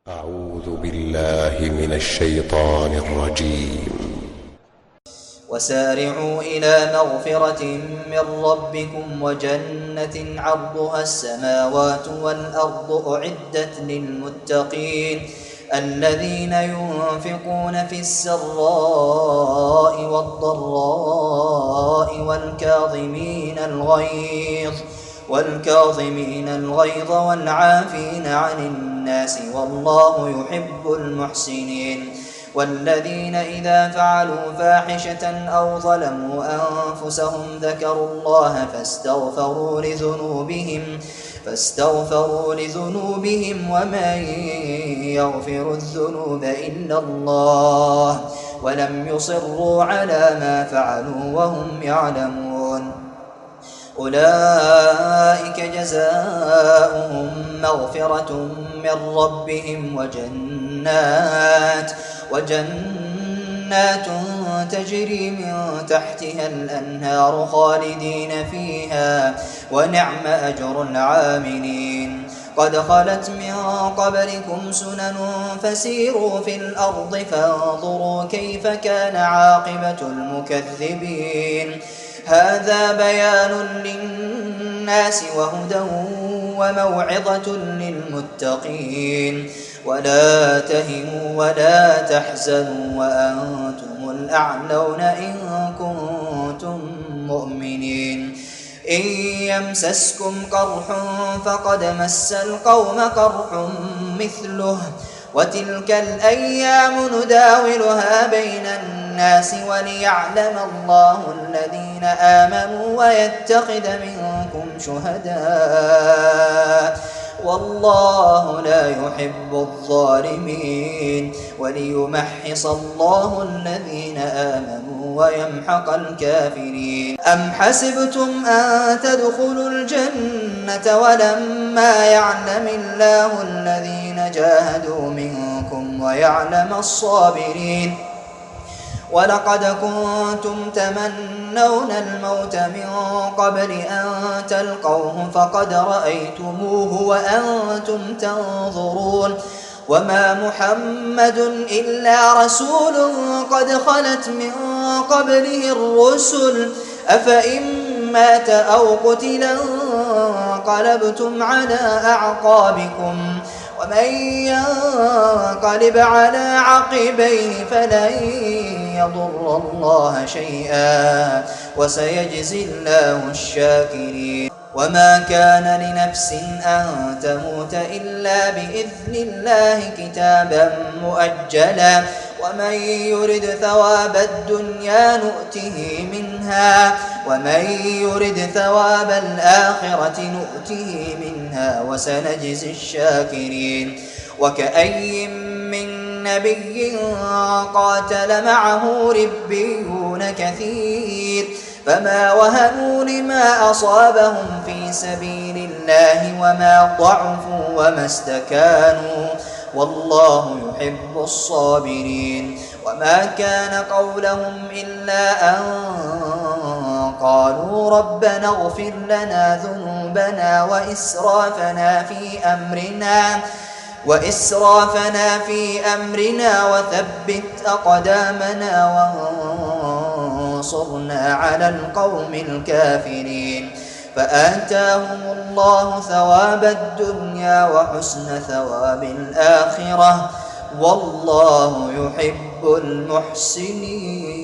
أعوذ بالله من الشيطان الرجيم. وسارعوا إلى مغفرة من ربكم وجنة عرضها السماوات والأرض أعدت للمتقين الذين ينفقون في السراء والضراء والكاظمين الغيظ والعافين عن الناس والله يحب المحسنين. والذين إذا فعلوا فاحشة أو ظلموا أنفسهم ذكروا الله فاستغفروا لذنوبهم ومن يغفر الذنوب إلا الله ولم يصروا على ما فعلوا وهم يعلمون أولئك جزاؤهم مغفرة من ربهم وجنات تجري من تحتها الأنهار خالدين فيها ونعم أجر العاملين. قد خلت من قبلكم سنن فسيروا في الأرض فانظروا كيف كان عاقبة المكذبين. هذا بيان للناس وهدى وموعظة للمتقين. ولا تهنوا ولا تحزنوا وأنتم الأعلون إن كنتم مؤمنين. إن يمسسكم قرح فقد مس القوم قرح مثله وتلك الأيام نداولها بين الناس وليعلم الله الذين آمنوا ويتخذ منكم شهداء والله لا يحب الظالمين وليمحص الله الذين آمنوا ويمحق الكافرين. أم حسبتم أن تدخلوا الجنة ولما يعلم الله الذين جاهدوا منكم ويعلم الصابرين. ولقد كنتم تمنون الموت من قبل أن تلقوه فقد رأيتموه وأنتم تنظرون. وما محمد إلا رسول قد خلت من قبله الرسل أفإن مات أو قتل انقلبتم على أعقابكم ومن ينقلب على عقبيه فلن يضر الله شيئا وسيجزي الله الشاكرين. وما كان لنفس أن تموت إلا بإذن الله كتابا مؤجلا ومن يرد ثواب الدنيا نؤته منها ومن يرد ثواب الآخرة نؤته منها وسنجزي الشاكرين. وكأي من نبي قاتل معه ربيون كثير فما وهنوا لما أصابهم في سبيل الله وما ضعفوا وما استكانوا والله يحب الصابرين. وما كان قولهم إلا أن قالوا ربنا اغفر لنا ذنوبنا وإسرافنا في أمرنا وثبت أقدامنا وانصرنا على القوم الكافرين. فآتاهم الله ثواب الدنيا وحسن ثواب الآخرة والله يحب المحسنين.